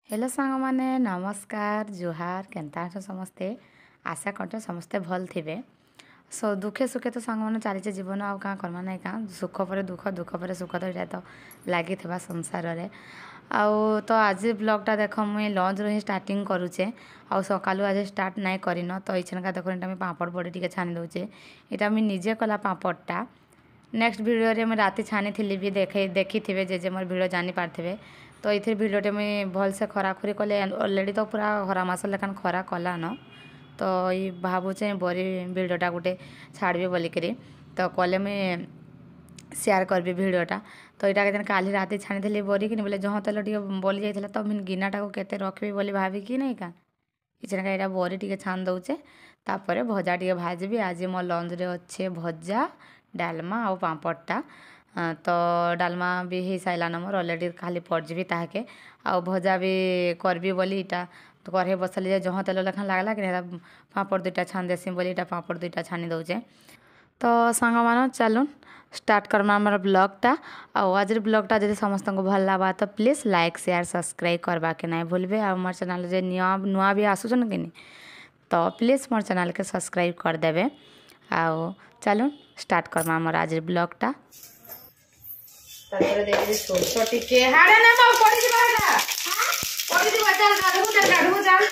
Hello सांग माने नमस्कार जुहार केनता अछ समस्ते आशा करते समस्ते भल थिबे। दुखे सुखे तो सांग माने चलीचे जीवन आउ का करमा नहीं का सुख पर दुख दुख पर सुख तो ये तो लगी थिबा संसार रे। आउ तो आज ब्लॉगटा देख मुई लंच रो ही स्टार्टिंग करूचे आउ सकालू आज स्टार्ट नहीं करिन तो इछनका देख एटा मैं पापड़ बड़ी टिके छानी दउचे। एटा मैं निजे कला पापड़टा नेक्स्ट वीडियो रे मैं राति छानी थी भी देखी थे जे मोर वीडियो जानी पार्थे। तो ये वीडियोटे मुई भल से खरा खुरी कले ऑलरेडी तो पूरा खरा मास लेखान खरा कला न तो ये भावुचे बरी वीडियोटा गोटे छाड़बी बोलिकी तो कले मुई शेयर करबी वीडियोटा। तो यहाँ के काली राति छाणी थी बरी कि बोले जहाँ तेल टे बोली जाइए तो मुझे गिनाटा को केते रखी बोली भाविकी नहीं का इचना यहाँ बरी टे छाण दौचे तापर भजा टे भाजबी। आज मो लंच रे अच्छे भजा डालमा आउ पापड़टा तो डालमा भी हो सारान मोर अलरेडी खाली पड़जी ताके आउ भजा भी करबी बोली इटा तो कढ़े बसली जे जहाँ तेल लेखा लगला कि पापड़ दुईटा छाण देसी बोली इटा पापड़ दुईटा छाणी दौचे। तो सांग मान चलून स्टार्ट करमा आमर ब्लॉगटा आज ब्लॉगटा जब समस्त को भल लगा तो प्लीज लाइक शेयर सब्सक्राइब करवा के नहीं भूलबे। आ मोर चैनल जे नुआ भी आसुचन कि तो प्लीज मोर चैनल के सब्सक्राइब कर देबे। आओ चलून स्टार्ट करमा आमर आज ब्लॉगटा तापर देखि सोरसो टिके हाडे ना मां पड़ी दिबा हाडा पड़ी दिबा चल गाडू चल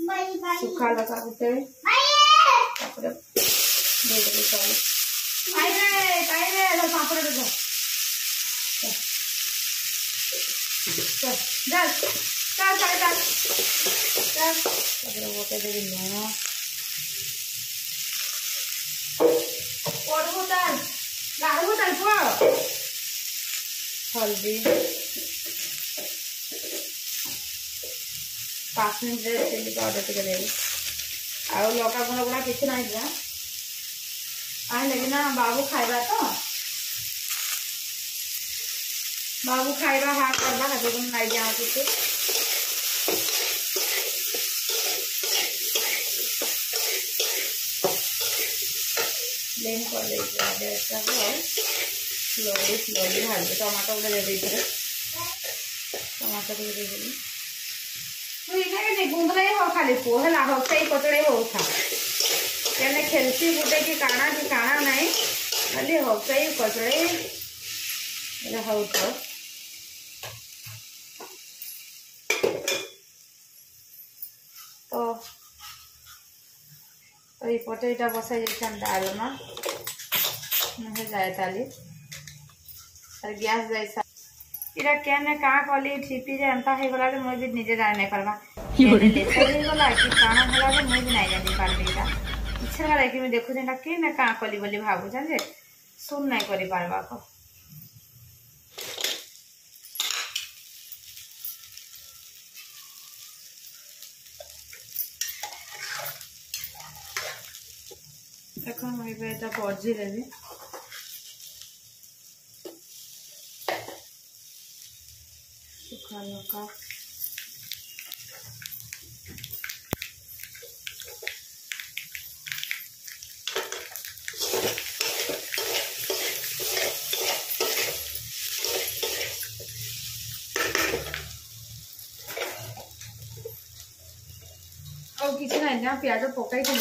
बाय बाय सुखा लगा उते तापर दे दे चल काई रे लो पापड़ दे चल चल चल चल चल चल तापर वो के दे नो पड़ू चल गाड़ू चल पो हल्दी 5 मिनट चिली पाउडर टिके देवी आउ लका गुण गुणा किसी ना दिया आई लगे ना बाबू खाइबा तो बाबू खाइबा हाथ करबा हाथ गुण नहीं दिया किसी लेन कर ले ऐसा हो स्लोली भाजी टमाटो दे दे टमाटो दे दे तू इने गुंदले हो खाली पोहला हो सही कचड़े हो था केने खेलती गुटे की काना नहीं खाली हो सही कचड़े एला हो तो ये पटे इटा बसाई जाइछन डालमा नहीं जाए ताली और गैस जैसा इरा केने का कली ठीपी जे अंता हे गला मोय भी निजे जाने नहीं करबा केने लेसे हे गला कि काना भला जे मोय भी नहीं जाने पारबे इटा इच्छा गला कि मैं देखु जेना केने का कली बोली भाबु जान जे सुन नहीं करि पारबा को देखो मैं बेटा पौजी देवी सुखा लका और किसी ना इतना प्याज पकाई थी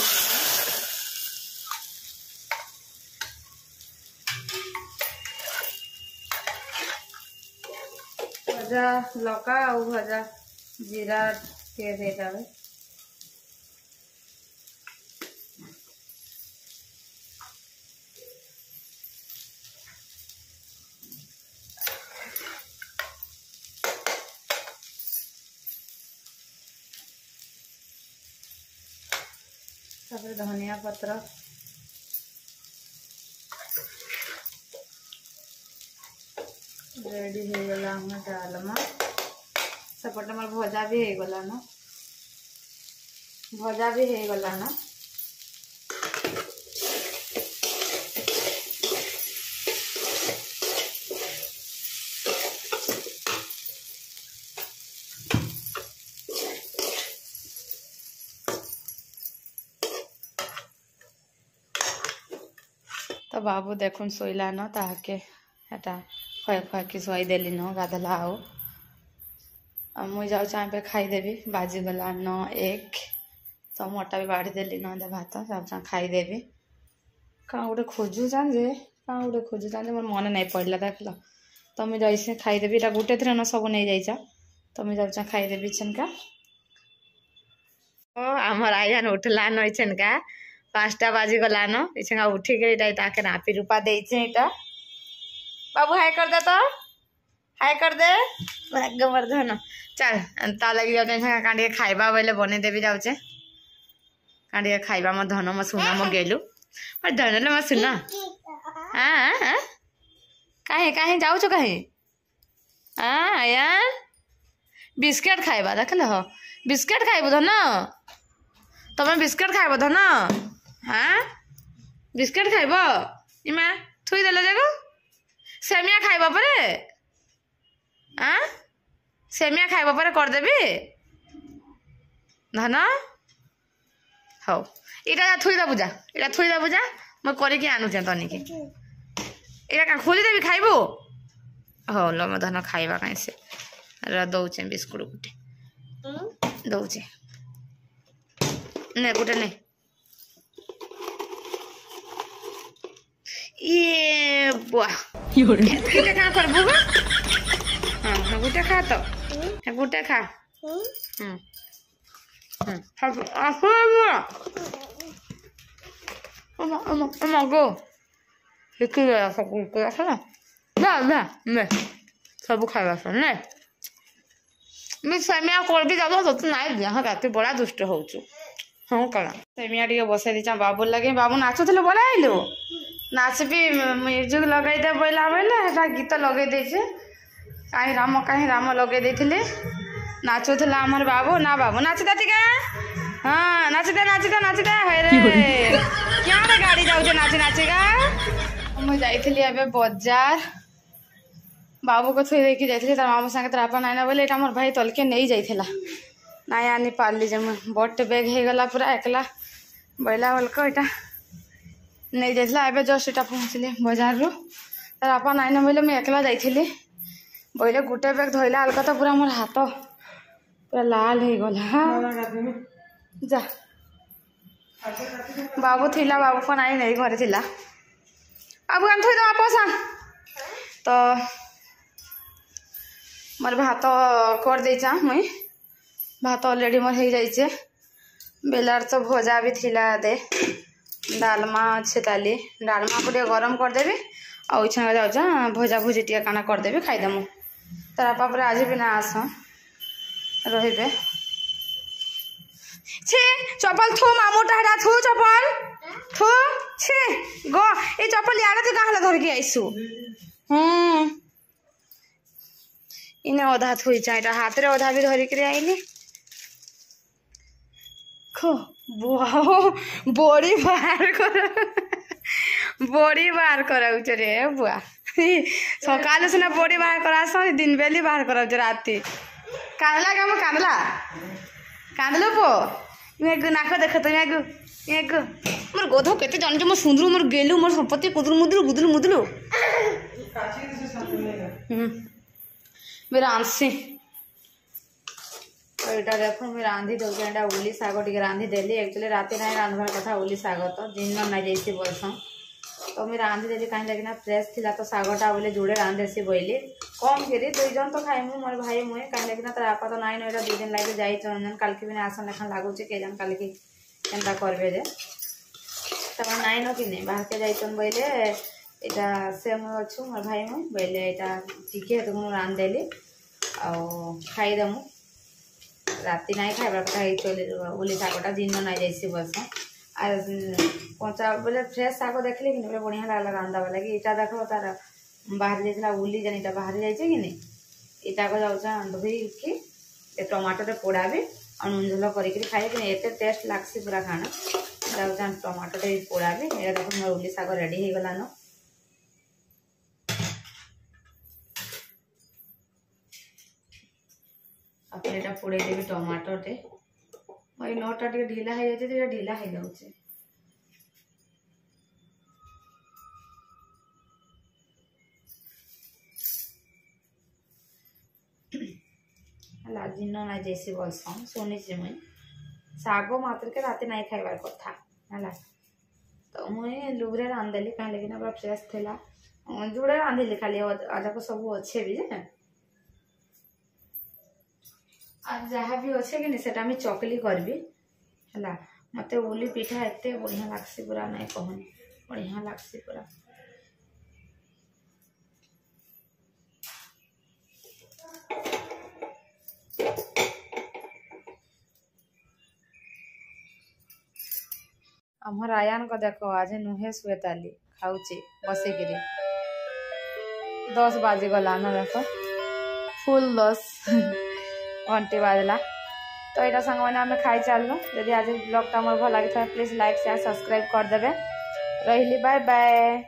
भजा लका और भजा जीरा के दे देवे तापर धनिया पत्र रेडी हो गला हम डालमा सपट मोर भजा भी हो गला ना भजा भी हो गला ना तो बाबू देखुन शोला न ताके एटा खय खय कि शोई देली न गाधला आउ मुझे जाऊँ पे खाईदेवी बाजीगला 9:01 समटा भी बाढ़ी देली ना भात जाऊँ खाईदेवी कहाँ गोटे खोजुचान जे कहाँ गोटे खोजुचान जे मोर मन नहीं पड़ला देख लो तुम्हें जैसे खाईदेवी इटा गोटे थर न सब नहीं जाइचा तुम्हें जाऊँ खाईदेवी छनका ओ आमर आइजान उठला न छनका 5टा बाजीगला न इछनका उठिक ताके नापी रूपा देइछे इटा बाबू हाय कर दे तो हाय कर दे गोवर्धन चल ता लगी जाते कांडी खाइबा बोले बने देवी जाऊचे कांडी खाइबा मो धन मो सुना मो गेलु और धन मो सुना हां काहे काहे जाऊचो काहे हां यार बिस्किट खाइबा देखल हो बिस्किट खाइबो धन तमे बिस्किट खाइबो धन हां बिस्किट खाइबो इमा थुई देले जागो सेमिया खाइबो परे हां सेमिया खाइबो परे कर देबी धन हौ इटा थुई दे बुझा मैं करके आनुचे तनिके इटा का खोली देबी खाइबो हो लो मैं धन खाइबा कहीं से र दौचे बिस्कुट गुटे दौचे ने गुटे ने ये बुआ ये क्या करबो बा हां गुटे खा तो गुटे खा गो सब खाइबा ने सेमिया कर भी जाबो तो नाइ दिया रात बड़ा दुष्ट होचु हाँ कला सेमिया टे बसई दीचा बाबू लगे बाबू नाचुले बोला आइलु नाच भी म्यूजिक लगे दे बोला बेले गीत लगे देछे कहीं राम लगे देथिले नाचुला आमर बाबू ना बाबू नाच दे टिका हाँ नाच दे हे रे क्या रे गाड़ी जाउछे नाची नाचेगा मैं जाइथिली एबे बाजार बाबू को थोड़ी देखी जाइथिली तार मामू संगे तार नाई ना बोले एटा मोर भाई तलके नहीं जाइथिला नाई आनी पारली जे मैं बट बैग हे गला पूरा एकला बैला बोल को एटा नहीं जाइथिला एबे जस्ट एटा पहुँचली बाजार रो तार आपा नाई ना बोले मैं एकला जाइथिली बोले गोटे बैग धोइला अलका तो पूरा मोर हाथ पूरा लाल हो गला जा बाबू थिला बाबू को नाई नहीं घरे थिला बाबू हम थोड़ी वापस आ तो मोर भात कर देचा मुई भात ऑलरेडी मोर हो जाइए बेलार तो भजा भी थिला दे डालमा अच्छे ताली डालमा को गरम करदेवी आउ इच्छा जाऊँ भजा भुजी टे काना करदेवी खाईदेमु तार आपा पर आज भी ना आस रे छे चप्पल थू मामूटा हटा थू चप्पल थू छे गो ये चप्पल यार तू कहाँ धरिकी आईसु इने अधा थुई चाइटा हाथ रे अधा भी धरिक आईली खो बड़ी बाहर कर बड़ी बाहर कराउछ रे बुआ सकाल सुना बड़ी बाहर करास दिन बेली बाहर कराउछ राती कांदला काम कांदलो पो मेगु नाक देख तो मेगु मोर गोधो केते जान मोर सुंदरू मोर गेलु मोर संपत्ति कुदुर मुदुलु मेरा आंसी एटा देखो मैं रांधी दो एटा उली साग टे रांधी देली एक्चुअली राति ना रांधवार कथा उली साग तो दिन ना जैसी बस तो मैं रांधी देली कहीं लगे फ्रेश थिला तो सागटा बोले जोड़े रांधेसी बोली कम फिर 2 जन तो खाइमु मोर भाई मुए कहीं लगे तार आपा तो नाइन एटा 2 दिन लगे जाई चंदन काल के भी आसन लेखन लागुच के जन काल की केनता करबे जे तब नाइन कि नहीं बाहर के जाइछन बोले एटा से मैं अच्छु मोर भाई मुए बोले एटा टिके तुम रांध देली आ खाईदेमु राति नाई खाइबार कथा चले उली सागटा दिन ना जैसी बस आर कंचा बोले फ्रेश साग देखले कि बोले बढ़िया लागला रांधा वाला कि इटा देखो तार बाहर जाइला उली जन इटा बाहर जाइछे कि नहीं इटा को जाउछा धोई कि टमाटर रे पोड़ा भी और नून झोल करिक खाए कि एते टेस्ट लागसी पूरा खाना जाउछा टमाटर रे पोड़ा भी एटा देखो मोर उली साग रेडी हे गला न अपने एटा पोड़े देबी टमाटर टे मोर नोटा टे ढीला हे जाते तो ढीला हे जाउछे है दिन ना जैसे बोलसन शुणी मुई शाग मात्र के राति नहीं खाइबार कथा है तो मुई लुगरे रांधदेली कहीं लेकिन पूरा फ्रेश थिला जुड़े रांधिली खाली अजाक सब अच्छे भी जे आज जहाँ भी अच्छे कि सेटा मैं चकली करबी है मत उली पिठा एत बढ़िया लगसी पूरा नहीं कहनी बढ़िया लगसी पूरा आमर आयान को देखो आज नुहे श्वेताली खाऊचे बसिकी 10 बाजी गला ना देखो फुल 10 घंटी बाजला तो यहाँ सांग मैंने आम खाई चलू जदि आज ब्लॉग टा मोर भल लगी प्लीज लाइक शेयर सब्सक्राइब करदे रही बाय बाय।